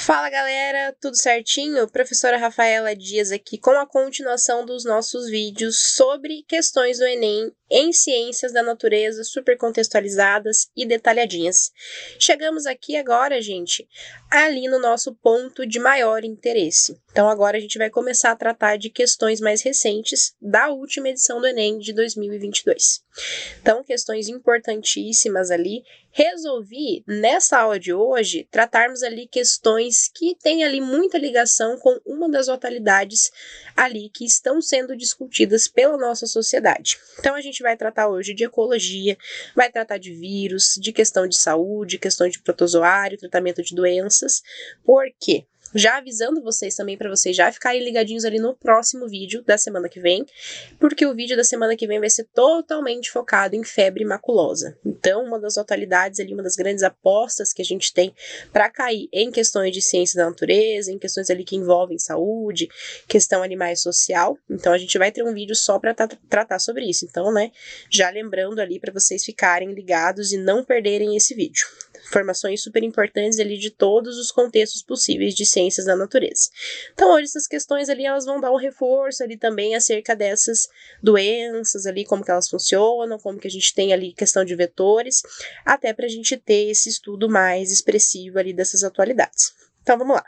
Fala galera, tudo certinho? Professora Rafaela Dias aqui com a continuação dos nossos vídeos sobre questões do Enem em ciências da natureza, super contextualizadas e detalhadinhas. Chegamos aqui agora, gente, ali no nosso ponto de maior interesse. Então agora a gente vai começar a tratar de questões mais recentes da última edição do Enem de 2022. Então, questões importantíssimas ali. Resolvi, nessa aula de hoje, tratarmos ali questões que têm ali muita ligação com uma das atualidades ali que estão sendo discutidas pela nossa sociedade. Então, a gente vai tratar hoje de ecologia, vai tratar de vírus, de questão de saúde, questão de protozoário, tratamento de doenças. Por quê? Já avisando vocês também para vocês já ficarem ligadinhos ali no próximo vídeo da semana que vem, porque o vídeo da semana que vem vai ser totalmente focado em febre maculosa. Então, uma das atualidades ali, uma das grandes apostas que a gente tem para cair em questões de ciência da natureza, em questões ali que envolvem saúde, questão ali mais social. Então, a gente vai ter um vídeo só para tratar sobre isso. Então, né, já lembrando ali para vocês ficarem ligados e não perderem esse vídeo. Informações super importantes ali de todos os contextos possíveis de ciências da natureza. Então, hoje essas questões ali, elas vão dar um reforço ali também acerca dessas doenças ali, como que elas funcionam, como que a gente tem ali questão de vetores, até para a gente ter esse estudo mais expressivo ali dessas atualidades. Então, vamos lá.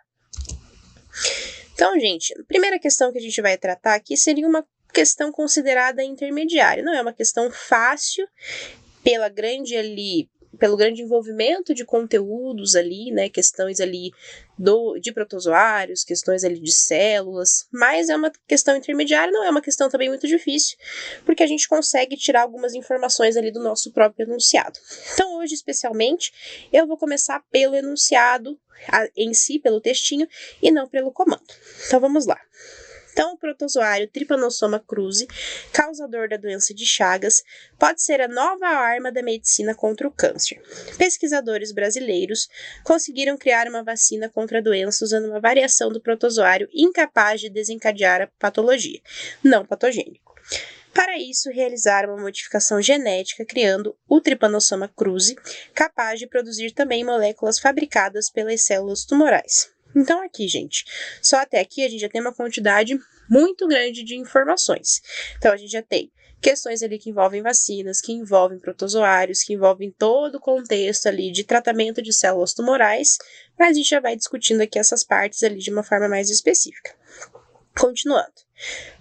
Então, gente, a primeira questão que a gente vai tratar aqui seria uma questão considerada intermediária. Não é uma questão fácil, pelo grande envolvimento de conteúdos ali, né, questões ali de protozoários, questões ali de células, mas é uma questão intermediária, não é uma questão também muito difícil, porque a gente consegue tirar algumas informações ali do nosso próprio enunciado. Então, hoje, especialmente, eu vou começar pelo enunciado em si, pelo textinho, e não pelo comando. Então, vamos lá. Então, o protozoário Trypanosoma cruzi, causador da doença de Chagas, pode ser a nova arma da medicina contra o câncer. Pesquisadores brasileiros conseguiram criar uma vacina contra a doença usando uma variação do protozoário incapaz de desencadear a patologia, não patogênico. Para isso, realizaram uma modificação genética criando o Trypanosoma cruzi, capaz de produzir também moléculas fabricadas pelas células tumorais. Então aqui, gente, só até aqui a gente já tem uma quantidade muito grande de informações. Então a gente já tem questões ali que envolvem vacinas, que envolvem protozoários, que envolvem todo o contexto ali de tratamento de células tumorais, mas a gente já vai discutindo aqui essas partes ali de uma forma mais específica. Continuando.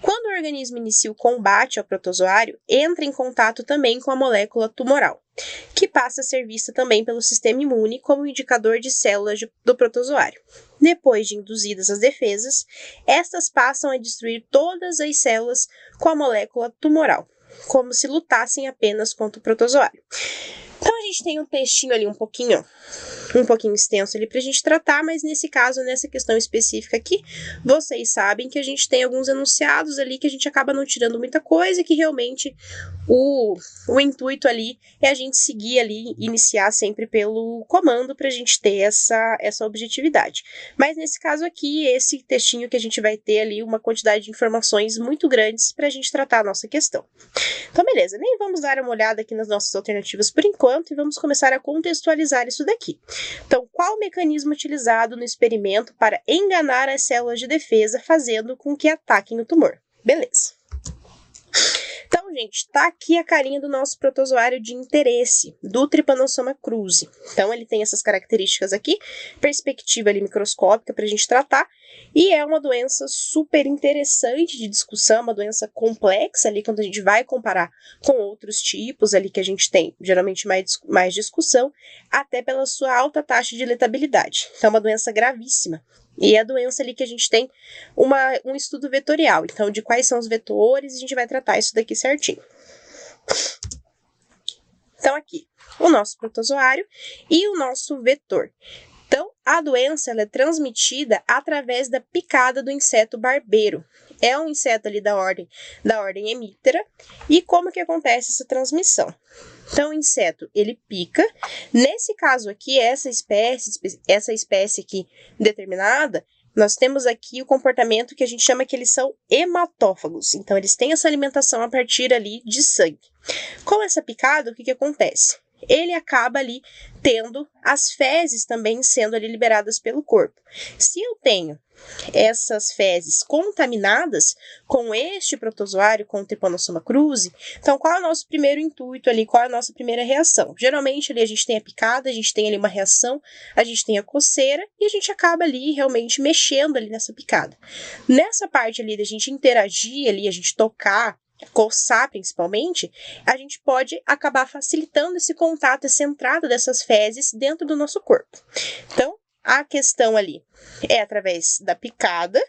Quando o organismo inicia o combate ao protozoário, entra em contato também com a molécula tumoral, que passa a ser vista também pelo sistema imune como indicador de células do protozoário. Depois de induzidas as defesas, estas passam a destruir todas as células com a molécula tumoral, como se lutassem apenas contra o protozoário. Então, a gente tem um textinho ali um pouquinho extenso ali pra gente tratar, mas nesse caso, nessa questão específica aqui, vocês sabem que a gente tem alguns enunciados ali que a gente acaba não tirando muita coisa, que realmente o intuito ali é a gente seguir ali, iniciar sempre pelo comando pra gente ter essa objetividade. Mas nesse caso aqui, esse textinho que a gente vai ter ali uma quantidade de informações muito grandes pra gente tratar a nossa questão. Então, beleza, nem vamos dar uma olhada aqui nas nossas alternativas por enquanto e vamos começar a contextualizar isso daqui. Então, qual o mecanismo utilizado no experimento para enganar as células de defesa, fazendo com que ataquem o tumor? Beleza. Então, gente, tá aqui a carinha do nosso protozoário de interesse, do Trypanosoma cruzi. Então, ele tem essas características aqui, perspectiva ali microscópica para a gente tratar, e é uma doença super interessante de discussão, uma doença complexa ali, quando a gente vai comparar com outros tipos ali que a gente tem, geralmente mais discussão, até pela sua alta taxa de letabilidade. Então, é uma doença gravíssima. E é a doença ali que a gente tem um estudo vetorial. Então, de quais são os vetores, a gente vai tratar isso daqui certinho. Então, aqui, o nosso protozoário e o nosso vetor. Então, a doença ela é transmitida através da picada do inseto barbeiro. É um inseto ali da ordem Hemiptera. E como que acontece essa transmissão? Então, o inseto, ele pica. Nesse caso aqui, essa espécie aqui determinada, nós temos aqui o comportamento que a gente chama que eles são hematófagos. Então, eles têm essa alimentação a partir ali de sangue. Com essa picada, o que acontece? ele acaba ali tendo as fezes também sendo ali liberadas pelo corpo. Se eu tenho essas fezes contaminadas com este protozoário, com o Trypanosoma cruzi, então qual é o nosso primeiro intuito ali, qual é a nossa primeira reação? Geralmente ali a gente tem a picada, a gente tem ali uma reação, a gente tem a coceira e a gente acaba ali realmente mexendo ali nessa picada. Nessa parte ali da gente interagir ali, a gente tocar, coçar principalmente, a gente pode acabar facilitando esse contato, essa entrada dessas fezes dentro do nosso corpo. Então, a questão ali é através da picada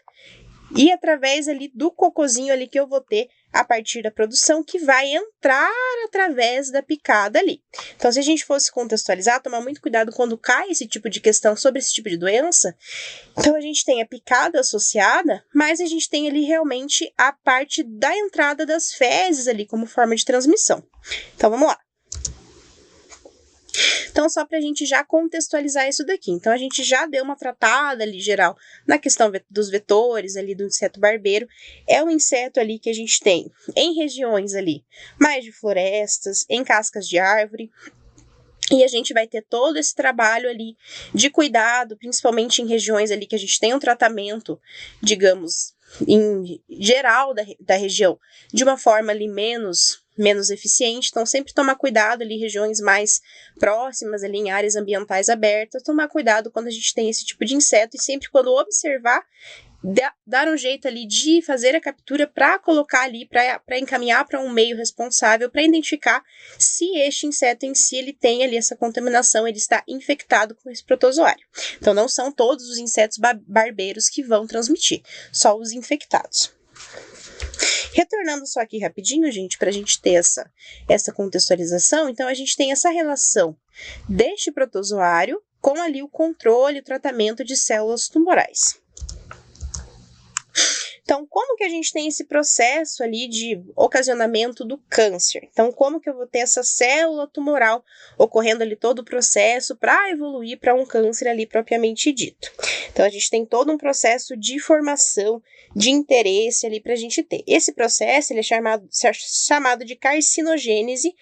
e através ali do cocôzinho ali que eu vou ter a partir da produção, que vai entrar através da picada ali. Então, se a gente fosse contextualizar, tomar muito cuidado quando cai esse tipo de questão sobre esse tipo de doença. Então, a gente tem a picada associada, mas a gente tem ali realmente a parte da entrada das fezes ali como forma de transmissão. Então, vamos lá. Então, só para a gente já contextualizar isso daqui. Então, a gente já deu uma tratada ali geral na questão dos vetores ali do inseto barbeiro. É um inseto ali que a gente tem em regiões ali mais de florestas, em cascas de árvore. E a gente vai ter todo esse trabalho ali de cuidado, principalmente em regiões ali que a gente tem um tratamento, digamos, em geral da região, de uma forma ali menos eficiente. Então, sempre tomar cuidado ali em regiões mais próximas, ali em áreas ambientais abertas, tomar cuidado quando a gente tem esse tipo de inseto e sempre quando observar, dar um jeito ali de fazer a captura para colocar ali, para encaminhar para um meio responsável, para identificar se este inseto em si ele tem ali essa contaminação, ele está infectado com esse protozoário. Então, não são todos os insetos barbeiros que vão transmitir, só os infectados. Retornando só aqui rapidinho, gente, para a gente ter essa contextualização, então a gente tem essa relação deste protozoário com ali o controle e o tratamento de células tumorais. Então, como que a gente tem esse processo ali de ocasionamento do câncer? Então, como que eu vou ter essa célula tumoral ocorrendo ali todo o processo para evoluir para um câncer ali propriamente dito? Então, a gente tem todo um processo de formação, de interesse ali para a gente ter. Esse processo ele é chamado de carcinogênese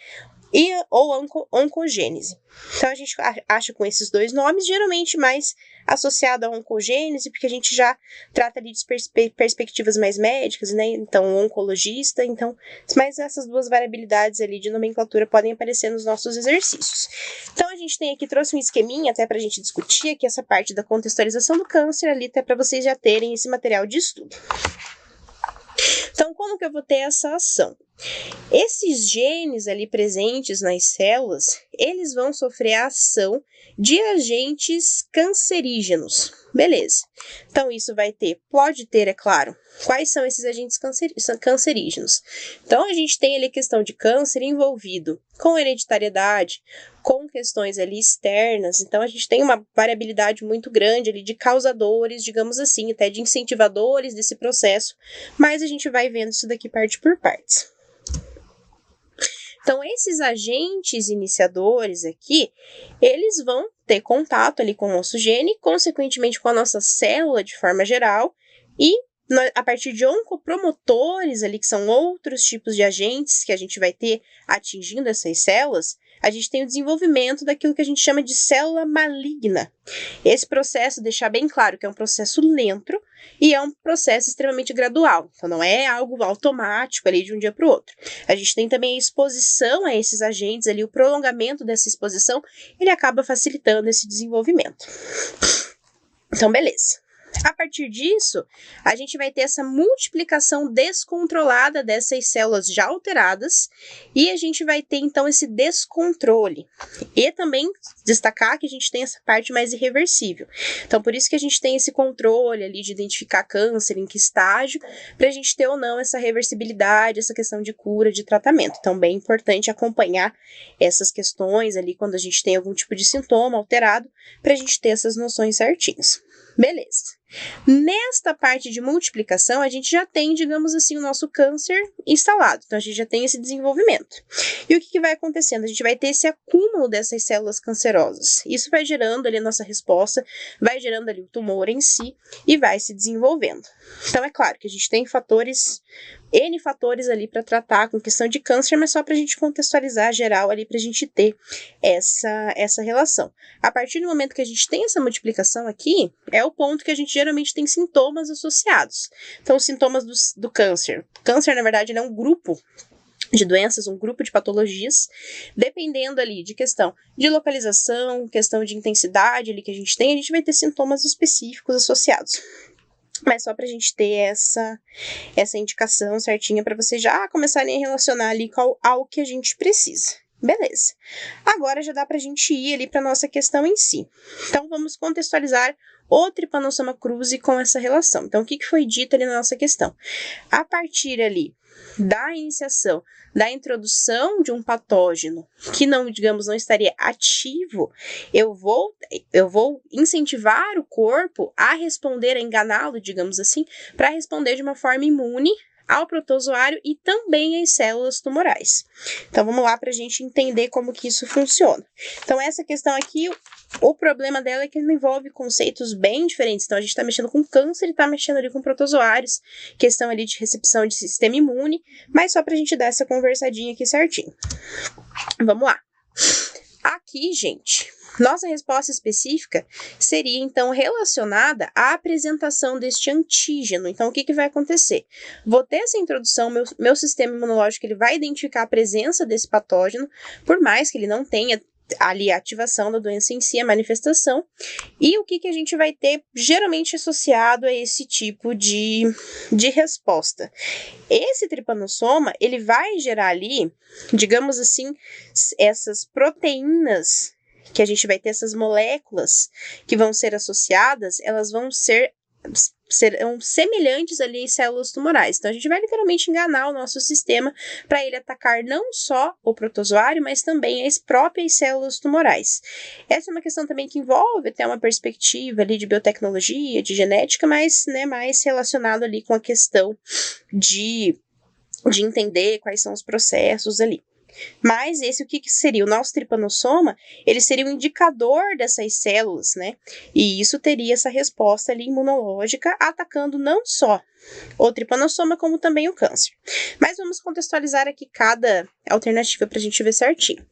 ou oncogênese. Então, a gente acha com esses dois nomes, geralmente mais associado à oncogênese, porque a gente já trata ali de perspectivas mais médicas, né? Então, oncologista, então, mas essas duas variabilidades ali de nomenclatura podem aparecer nos nossos exercícios. Então, a gente tem aqui, trouxe um esqueminha até para a gente discutir aqui essa parte da contextualização do câncer ali, até para vocês já terem esse material de estudo. Então, como que eu vou ter essa ação? Esses genes ali presentes nas células, eles vão sofrer a ação de agentes cancerígenos. Beleza. Então, isso pode ter, é claro, quais são esses agentes cancerígenos. Então, a gente tem ali a questão de câncer envolvido com hereditariedade, com questões ali externas. Então, a gente tem uma variabilidade muito grande ali de causadores, digamos assim, até de incentivadores desse processo, mas a gente vai vendo isso daqui parte por partes. Então, esses agentes iniciadores aqui, eles vão ter contato ali com o nosso gene, consequentemente com a nossa célula de forma geral, e a partir de oncopromotores ali, que são outros tipos de agentes que a gente vai ter atingindo essas células, a gente tem o desenvolvimento daquilo que a gente chama de célula maligna. Esse processo, deixar bem claro que é um processo lento e é um processo extremamente gradual. Então, não é algo automático ali de um dia para o outro. A gente tem também a exposição a esses agentes ali, o prolongamento dessa exposição, ele acaba facilitando esse desenvolvimento. Então, beleza. A partir disso, a gente vai ter essa multiplicação descontrolada dessas células já alteradas e a gente vai ter, então, esse descontrole. E também destacar que a gente tem essa parte mais irreversível. Então, por isso que a gente tem esse controle ali de identificar câncer, em que estágio, para a gente ter ou não essa reversibilidade, essa questão de cura, de tratamento. Então, bem importante acompanhar essas questões ali quando a gente tem algum tipo de sintoma alterado, para a gente ter essas noções certinhas. Beleza. Nesta parte de multiplicação, a gente já tem, digamos assim, o nosso câncer instalado. Então, a gente já tem esse desenvolvimento. E o que vai acontecendo? A gente vai ter esse acúmulo dessas células cancerosas. Isso vai gerando ali a nossa resposta, vai gerando ali o tumor em si e vai se desenvolvendo. Então, é claro que a gente tem N fatores ali para tratar com questão de câncer, mas só para a gente contextualizar geral ali, para a gente ter essa relação. A partir do momento que a gente tem essa multiplicação aqui, é o ponto que a gente geralmente tem sintomas associados. Então, os sintomas do câncer. Câncer, na verdade, ele é um grupo de doenças, um grupo de patologias, dependendo ali de questão de localização, questão de intensidade ali que a gente tem, a gente vai ter sintomas específicos associados. Mas só para a gente ter essa indicação certinha para vocês já começarem a relacionar ali ao que a gente precisa. Beleza. Agora já dá para a gente ir ali para nossa questão em si. Então, vamos contextualizar o Trypanosoma cruzi com essa relação. Então, o que foi dito ali na nossa questão? A partir ali da iniciação, da introdução de um patógeno que não, digamos, não estaria ativo, eu vou incentivar o corpo a responder, a enganá-lo, digamos assim, para responder de uma forma imune ao protozoário e também às células tumorais. Então, vamos lá para a gente entender como que isso funciona. Então, essa questão aqui, o problema dela é que ela envolve conceitos bem diferentes. Então, a gente está mexendo com câncer e está mexendo ali com protozoários, questão ali de recepção de sistema imune, mas só para a gente dar essa conversadinha aqui certinho. Vamos lá. Aqui, gente, nossa resposta específica seria, então, relacionada à apresentação deste antígeno. Então, o que vai acontecer? Vou ter essa introdução, meu sistema imunológico ele vai identificar a presença desse patógeno, por mais que ele não tenha ali a ativação da doença em si, a manifestação, e o que a gente vai ter geralmente associado a esse tipo de resposta. Esse tripanossoma, ele vai gerar ali, digamos assim, essas proteínas que a gente vai ter, essas moléculas que vão ser associadas, elas vão serão semelhantes ali às células tumorais. Então, a gente vai literalmente enganar o nosso sistema para ele atacar não só o protozoário, mas também as próprias células tumorais. Essa é uma questão também que envolve até uma perspectiva ali de biotecnologia, de genética, mas mais relacionado ali com a questão de entender quais são os processos ali. Mas o que seria? O nosso tripanossoma, ele seria um indicador dessas células, né? E isso teria essa resposta ali imunológica, atacando não só o tripanossoma, como também o câncer. Mas vamos contextualizar aqui cada alternativa para a gente ver certinho.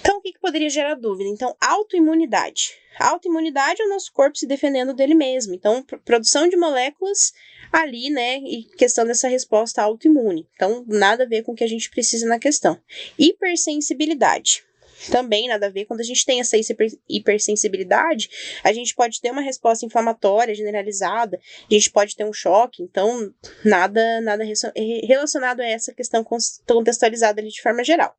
Então, o que poderia gerar dúvida? Então, autoimunidade. A autoimunidade é o nosso corpo se defendendo dele mesmo. Então, produção de moléculas ali, né, e questão dessa resposta autoimune. Então, nada a ver com o que a gente precisa na questão. Hipersensibilidade. Também nada a ver. Quando a gente tem essa hipersensibilidade, a gente pode ter uma resposta inflamatória generalizada, a gente pode ter um choque, então nada relacionado a essa questão contextualizada ali de forma geral.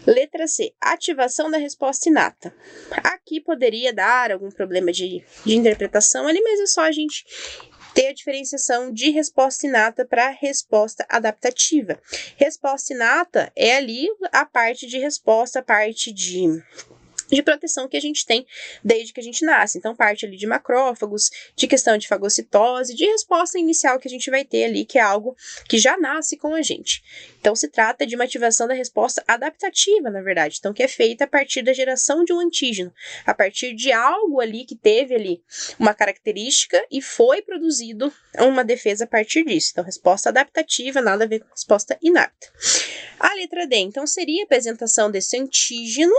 Letra C, ativação da resposta inata. Aqui poderia dar algum problema de interpretação ali, mas é só a gente ter a diferenciação de resposta inata para resposta adaptativa. Resposta inata é ali a parte de resposta, a parte de proteção que a gente tem desde que a gente nasce. Então, parte ali de macrófagos, de questão de fagocitose, de resposta inicial que a gente vai ter ali, que é algo que já nasce com a gente. Então, se trata de uma ativação da resposta adaptativa, na verdade. Então, que é feita a partir da geração de um antígeno, a partir de algo ali que teve ali uma característica e foi produzido uma defesa a partir disso. Então, resposta adaptativa, nada a ver com resposta inapta. A letra D, então, seria a apresentação desse antígeno,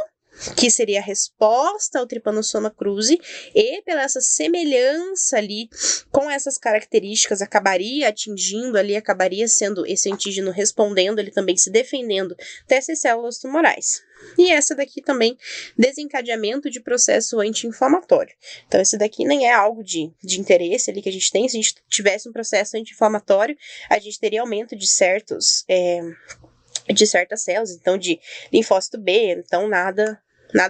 que seria a resposta ao Trypanosoma cruzi, e pela essa semelhança ali com essas características, acabaria atingindo ali, acabaria sendo esse antígeno respondendo, ele também se defendendo dessas células tumorais. E essa daqui também, desencadeamento de processo anti-inflamatório. Então, esse daqui nem é algo de interesse ali que a gente tem. Se a gente tivesse um processo anti-inflamatório, a gente teria aumento de certas células, então de linfócito B, então nada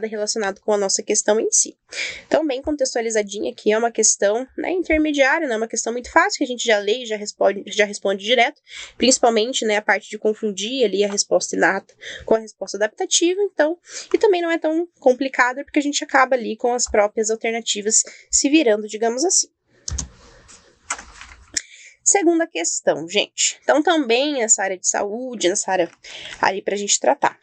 relacionado com a nossa questão em si. Então, bem contextualizadinha aqui, é uma questão, né, intermediária, não é uma questão muito fácil, que a gente já lê e já responde direto, principalmente, né, a parte de confundir ali a resposta inata com a resposta adaptativa, então, e também não é tão complicada, porque a gente acaba ali com as próprias alternativas se virando, digamos assim. Segunda questão, gente. Então, também essa área de saúde, nessa área ali para a gente tratar.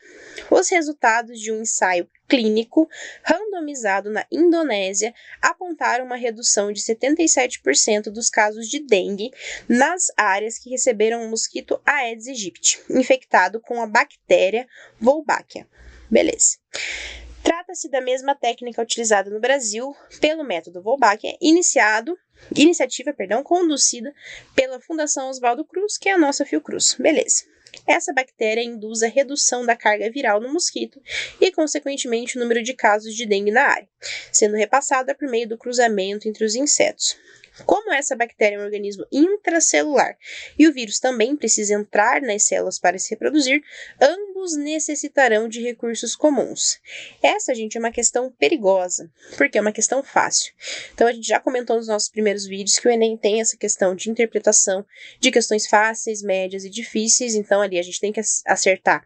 Os resultados de um ensaio clínico randomizado na Indonésia apontaram uma redução de 77% dos casos de dengue nas áreas que receberam o mosquito Aedes aegypti, infectado com a bactéria Wolbachia. Beleza. Trata-se da mesma técnica utilizada no Brasil pelo método Wolbachia, iniciativa conduzida pela Fundação Oswaldo Cruz, que é a nossa Fiocruz. Beleza. Essa bactéria induz a redução da carga viral no mosquito e, consequentemente, o número de casos de dengue na área, sendo repassada por meio do cruzamento entre os insetos. Como essa bactéria é um organismo intracelular e o vírus também precisa entrar nas células para se reproduzir, ambos necessitarão de recursos comuns. Essa, gente, é uma questão perigosa, porque é uma questão fácil. Então, a gente já comentou nos nossos primeiros vídeos que o Enem tem essa questão de interpretação de questões fáceis, médias e difíceis. Então, ali a gente tem que acertar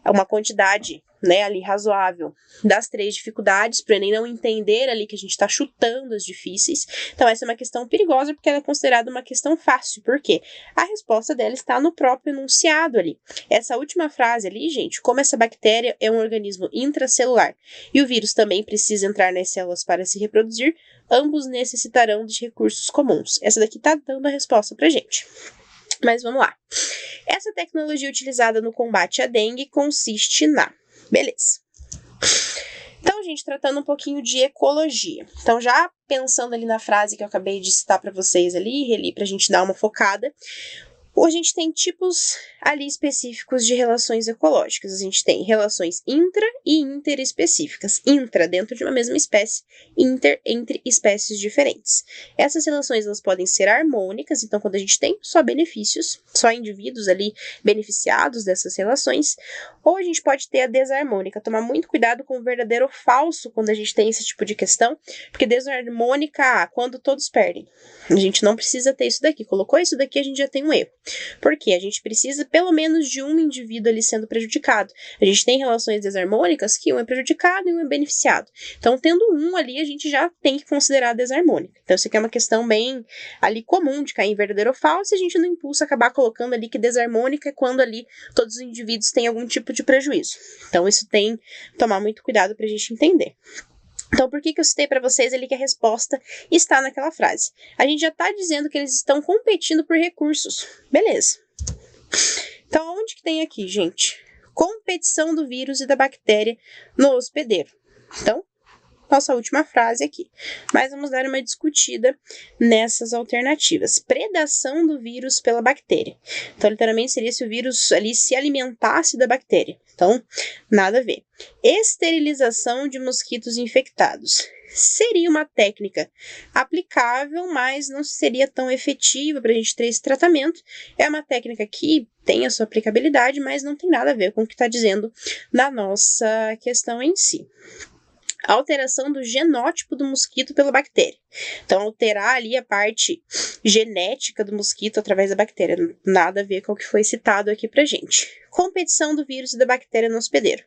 uma quantidade, né, ali razoável das 3 dificuldades, para o Enem não entender ali que a gente está chutando as difíceis. Então, essa é uma questão perigosa porque ela é considerada uma questão fácil. Por quê? A resposta dela está no próprio enunciado ali. Essa última frase ali, gente, como essa bactéria é um organismo intracelular e o vírus também precisa entrar nas células para se reproduzir, ambos necessitarão de recursos comuns. Essa daqui está dando a resposta pra gente. Mas vamos lá. Essa tecnologia utilizada no combate à dengue consiste na... Beleza. Então, gente, tratando um pouquinho de ecologia. Então, já pensando ali na frase que eu acabei de citar para vocês ali, reli pra gente dar uma focada. A gente tem tipos ali específicos de relações ecológicas. A gente tem relações intra e interespecíficas. Intra dentro de uma mesma espécie, inter entre espécies diferentes. Essas relações elas podem ser harmônicas, então quando a gente tem só benefícios, só indivíduos ali beneficiados dessas relações, ou a gente pode ter a desarmônica. Tomar muito cuidado com o verdadeiro ou falso quando a gente tem esse tipo de questão, porque desarmônica, quando todos perdem. A gente não precisa ter isso daqui. Colocou isso daqui, a gente já tem um erro. Porque a gente precisa pelo menos de um indivíduo ali sendo prejudicado. A gente tem relações desarmônicas que um é prejudicado e um é beneficiado. Então, tendo um ali, a gente já tem que considerar a desarmônica. Então, isso aqui é uma questão bem ali comum de cair em verdadeiro ou falso e a gente não impulsa acabar colocando ali que desarmônica é quando ali todos os indivíduos têm algum tipo de prejuízo. Então, isso tem que tomar muito cuidado pra gente entender. Então, por que eu citei para vocês ali que a resposta está naquela frase? A gente já está dizendo que eles estão competindo por recursos. Beleza. Então, onde que tem aqui, gente? Competição do vírus e da bactéria no hospedeiro. Então, nossa última frase aqui. Mas vamos dar uma discutida nessas alternativas. Predação do vírus pela bactéria. Então, literalmente, seria se o vírus ali se alimentasse da bactéria. Então, nada a ver. Esterilização de mosquitos infectados. Seria uma técnica aplicável, mas não seria tão efetiva para a gente ter esse tratamento. É uma técnica que tem a sua aplicabilidade, mas não tem nada a ver com o que está dizendo na nossa questão em si. Alteração do genótipo do mosquito pela bactéria. Então, alterar ali a parte genética do mosquito através da bactéria. Nada a ver com o que foi citado aqui pra gente. Competição do vírus e da bactéria no hospedeiro.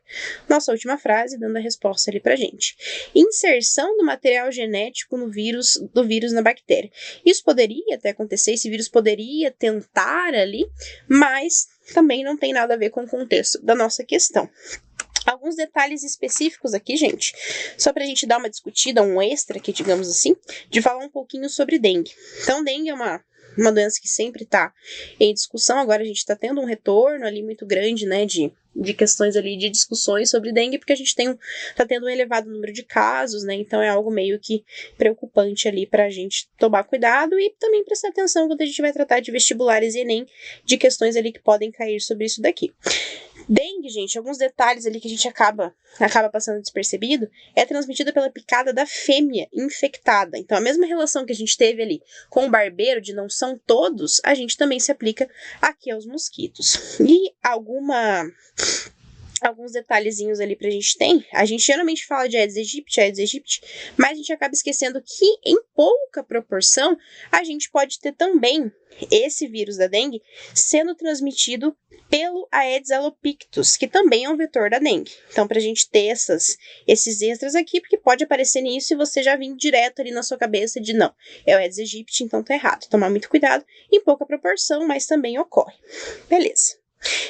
Nossa última frase, dando a resposta ali pra gente. Inserção do material genético do vírus na bactéria. Isso poderia até acontecer, esse vírus poderia tentar ali, mas também não tem nada a ver com o contexto da nossa questão. Alguns detalhes específicos aqui, gente, só pra gente dar uma discutida, um extra aqui, digamos assim, de falar um pouquinho sobre dengue. Então, dengue é uma doença que sempre tá em discussão, agora a gente tá tendo um retorno ali muito grande, né, de questões ali de discussões sobre dengue, porque a gente tá tendo um elevado número de casos, né, então é algo meio que preocupante ali pra gente tomar cuidado e também prestar atenção quando a gente vai tratar de vestibulares e Enem, de questões ali que podem cair sobre isso daqui. Dengue, gente, alguns detalhes ali que a gente acaba passando despercebido, é transmitida pela picada da fêmea infectada. Então, a mesma relação que a gente teve ali com o barbeiro, de não são todos, a gente também se aplica aqui aos mosquitos. E alguma alguns detalhezinhos ali pra gente ter. A gente geralmente fala de Aedes aegypti, mas a gente acaba esquecendo que em pouca proporção a gente pode ter também esse vírus da dengue sendo transmitido pelo Aedes albopictus, que também é um vetor da dengue. Então, pra gente ter esses extras aqui, porque pode aparecer nisso e você já vir direto ali na sua cabeça de não, é o Aedes aegypti, então tá errado. Tomar muito cuidado, em pouca proporção, mas também ocorre. Beleza.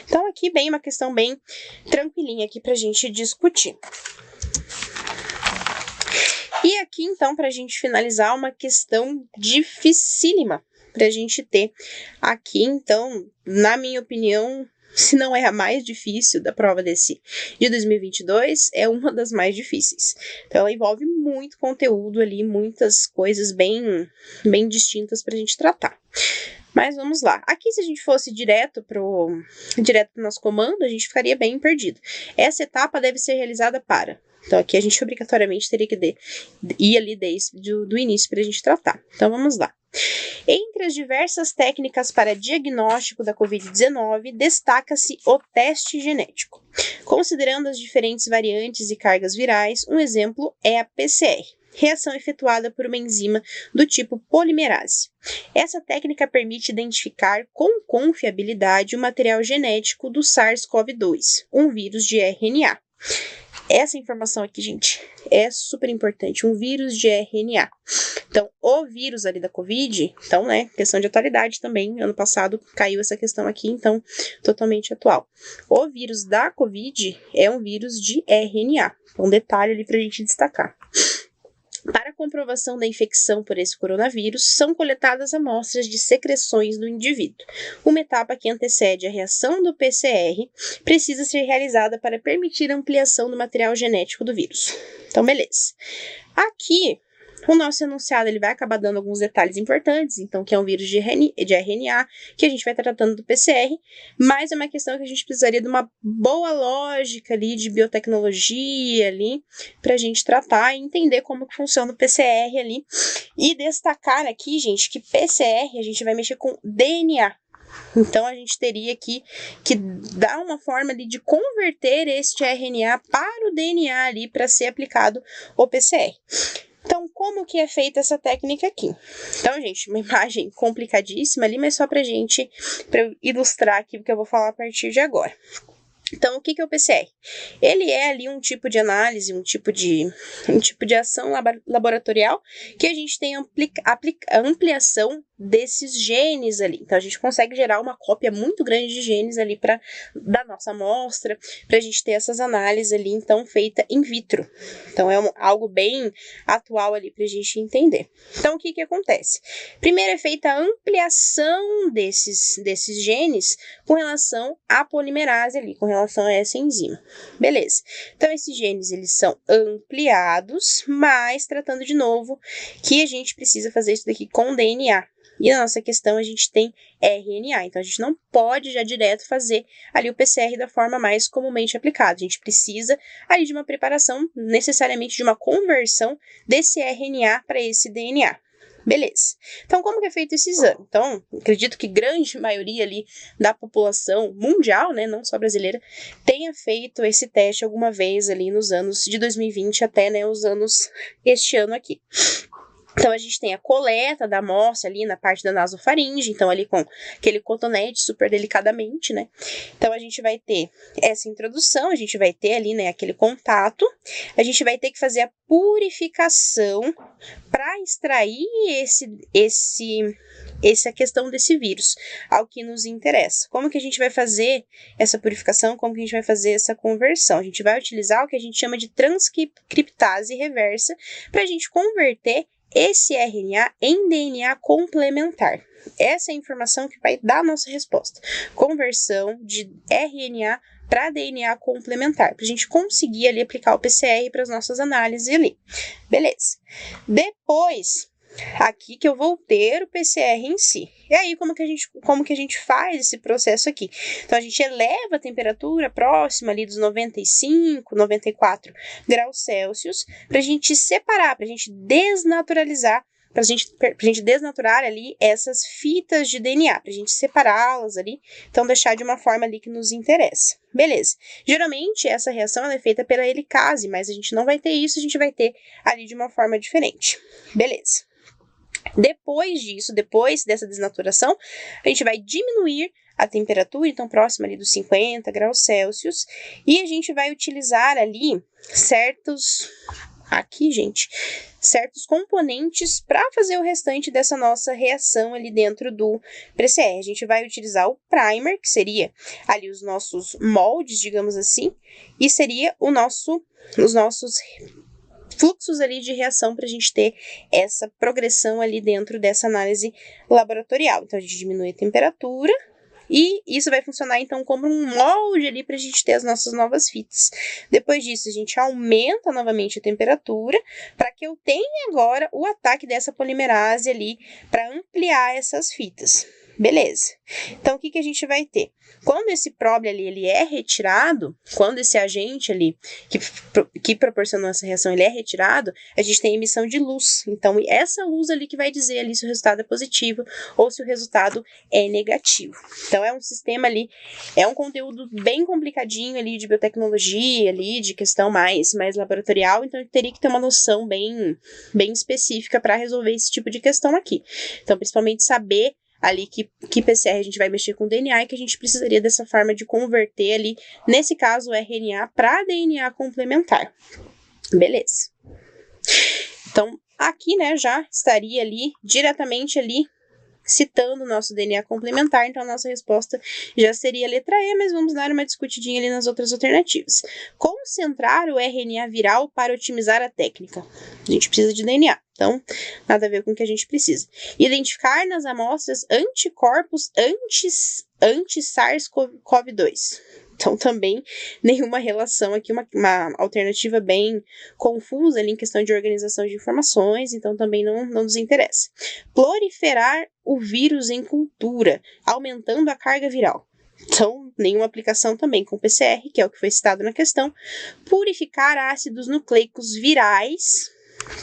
Então, aqui bem uma questão bem tranquilinha aqui pra gente discutir. E aqui, então, pra gente finalizar, uma questão dificílima pra gente ter aqui, então, na minha opinião, se não é a mais difícil da prova de 2022, é uma das mais difíceis. Então, ela envolve muito conteúdo ali, muitas coisas bem distintas pra gente tratar. Mas vamos lá. Aqui, se a gente fosse direto pro nosso comando, a gente ficaria bem perdido. Essa etapa deve ser realizada para... Então, aqui a gente obrigatoriamente teria que ir ali desde o início para a gente tratar. Então, vamos lá. Entre as diversas técnicas para diagnóstico da Covid-19, destaca-se o teste genético. Considerando as diferentes variantes e cargas virais, um exemplo é a PCR. Reação efetuada por uma enzima do tipo polimerase. Essa técnica permite identificar com confiabilidade o material genético do SARS-CoV-2, um vírus de RNA. Essa informação aqui, gente, é super importante, um vírus de RNA. Então, o vírus ali da Covid, então, né, questão de atualidade também, ano passado caiu essa questão aqui, então, totalmente atual. O vírus da Covid é um vírus de RNA, um detalhe ali pra gente destacar. Para a comprovação da infecção por esse coronavírus, são coletadas amostras de secreções do indivíduo. Uma etapa que antecede a reação do PCR precisa ser realizada para permitir a ampliação do material genético do vírus. Então, beleza. Aqui, o nosso enunciado ele vai acabar dando alguns detalhes importantes, então, que é um vírus de RNA, que a gente vai estar tratando do PCR, mas é uma questão que a gente precisaria de uma boa lógica ali, de biotecnologia ali, para a gente tratar e entender como que funciona o PCR ali, e destacar aqui, gente, que PCR a gente vai mexer com DNA. Então, a gente teria que dar uma forma ali de converter este RNA para o DNA ali, para ser aplicado o PCR. Então, como que é feita essa técnica aqui? Então, gente, uma imagem complicadíssima ali, mas só para eu ilustrar aqui o que eu vou falar a partir de agora. Então, o que é o PCR? Ele é ali um tipo de análise, um tipo de ação laboratorial que a gente tem ampliação desses genes ali. Então, a gente consegue gerar uma cópia muito grande de genes ali da nossa amostra, para a gente ter essas análises ali, então, feita in vitro. Então, é algo bem atual ali para a gente entender. Então, o que acontece? Primeiro é feita a ampliação desses genes com relação à polimerase ali, com relação a essa enzima. Beleza. Então, esses genes, eles são ampliados, mas tratando de novo que a gente precisa fazer isso daqui com DNA. E na nossa questão a gente tem RNA, então a gente não pode já direto fazer ali o PCR da forma mais comumente aplicada. A gente precisa ali de uma preparação, necessariamente de uma conversão desse RNA para esse DNA. Beleza. Então, como que é feito esse exame? Então, acredito que grande maioria ali da população mundial, né, não só brasileira, tenha feito esse teste alguma vez ali nos anos de 2020 até, né, este ano aqui. Então, a gente tem a coleta da amostra ali na parte da nasofaringe, então ali com aquele cotonete super delicadamente, né? Então, a gente vai ter essa introdução, a gente vai ter ali, né, aquele contato, a gente vai ter que fazer a purificação para extrair essa questão desse vírus, ao que nos interessa. Como que a gente vai fazer essa purificação? Como que a gente vai fazer essa conversão? A gente vai utilizar o que a gente chama de transcriptase reversa para a gente converter esse RNA em DNA complementar. Essa é a informação que vai dar a nossa resposta. Conversão de RNA para DNA complementar, para a gente conseguir ali aplicar o PCR para as nossas análises ali. Beleza. Depois, aqui que eu vou ter o PCR em si. E aí, como que a gente faz esse processo aqui? Então, a gente eleva a temperatura próxima ali dos 95, 94 graus Celsius, para a gente separar, para a gente desnaturalizar pra gente desnaturar ali essas fitas de DNA, pra gente separá-las ali, então deixar de uma forma ali que nos interessa. Beleza. Geralmente, essa reação ela é feita pela helicase, mas a gente não vai ter isso, a gente vai ter ali de uma forma diferente. Beleza. Depois disso, depois dessa desnaturação, a gente vai diminuir a temperatura, então próxima ali dos 50 graus Celsius, e a gente vai utilizar ali certos componentes para fazer o restante dessa nossa reação ali dentro do PCR. A gente vai utilizar o primer, que seria ali os nossos moldes, digamos assim, e seria os nossos fluxos ali de reação para a gente ter essa progressão ali dentro dessa análise laboratorial. Então, a gente diminui a temperatura e isso vai funcionar, então, como um molde ali para a gente ter as nossas novas fitas. Depois disso, a gente aumenta novamente a temperatura para que eu tenha agora o ataque dessa polimerase ali para ampliar essas fitas. Beleza. Então, o que a gente vai ter? Quando esse probe ali ele é retirado, quando esse agente ali que proporcionou essa reação ele é retirado, a gente tem emissão de luz. Então, essa luz ali que vai dizer ali se o resultado é positivo ou se o resultado é negativo. Então, é um sistema ali, é um conteúdo bem complicadinho ali de biotecnologia, ali de questão mais laboratorial, então eu teria que ter uma noção bem específica para resolver esse tipo de questão aqui. Então, principalmente saber ali que PCR a gente vai mexer com DNA e que a gente precisaria dessa forma de converter ali, nesse caso, o RNA para DNA complementar. Beleza. Então, aqui, né, já estaria ali, diretamente ali, citando o nosso DNA complementar, então a nossa resposta já seria a letra E, mas vamos dar uma discutidinha ali nas outras alternativas. Concentrar o RNA viral para otimizar a técnica. A gente precisa de DNA, então nada a ver com o que a gente precisa. Identificar nas amostras anticorpos anti-SARS-CoV-2. Então, também, nenhuma relação aqui, uma alternativa bem confusa ali em questão de organização de informações, então também não nos interessa. Proliferar o vírus em cultura, aumentando a carga viral. Então, nenhuma aplicação também com PCR, que é o que foi citado na questão. Purificar ácidos nucleicos virais.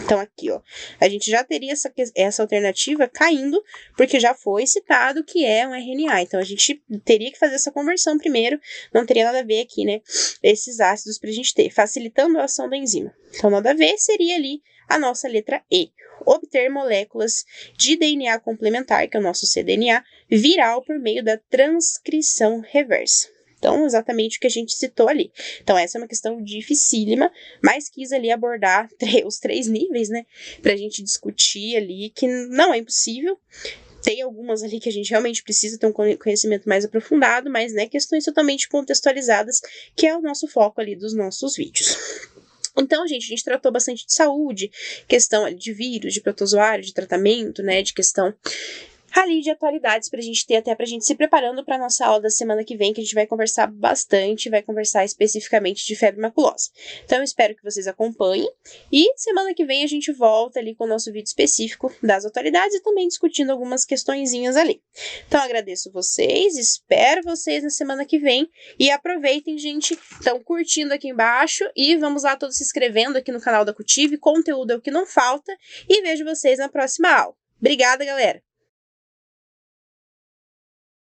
Então, aqui, ó, a gente já teria essa alternativa caindo, porque já foi citado que é um RNA. Então, a gente teria que fazer essa conversão primeiro, não teria nada a ver aqui, né, esses ácidos pra gente ter, facilitando a ação da enzima. Então, nada a ver seria ali a nossa letra E. Obter moléculas de DNA complementar, que é o nosso cDNA, viral por meio da transcrição reversa. Então, exatamente o que a gente citou ali. Então, essa é uma questão dificílima, mas quis ali abordar os 3 níveis, né? Pra gente discutir ali que não é impossível. Tem algumas ali que a gente realmente precisa ter um conhecimento mais aprofundado, mas, né, questões totalmente contextualizadas, que é o nosso foco ali dos nossos vídeos. Então, gente, a gente tratou bastante de saúde, questão de vírus, de protozoário, de tratamento, né, de questão ali de atualidades pra gente ter, até pra gente se preparando pra nossa aula da semana que vem, que a gente vai conversar bastante, vai conversar especificamente de febre maculosa. Então, eu espero que vocês acompanhem, e semana que vem a gente volta ali com o nosso vídeo específico das atualidades e também discutindo algumas questõezinhas ali. Então, agradeço vocês, espero vocês na semana que vem, e aproveitem, gente, estão curtindo aqui embaixo, e vamos lá todos se inscrevendo aqui no canal da Cultive, conteúdo é o que não falta, e vejo vocês na próxima aula. Obrigada, galera!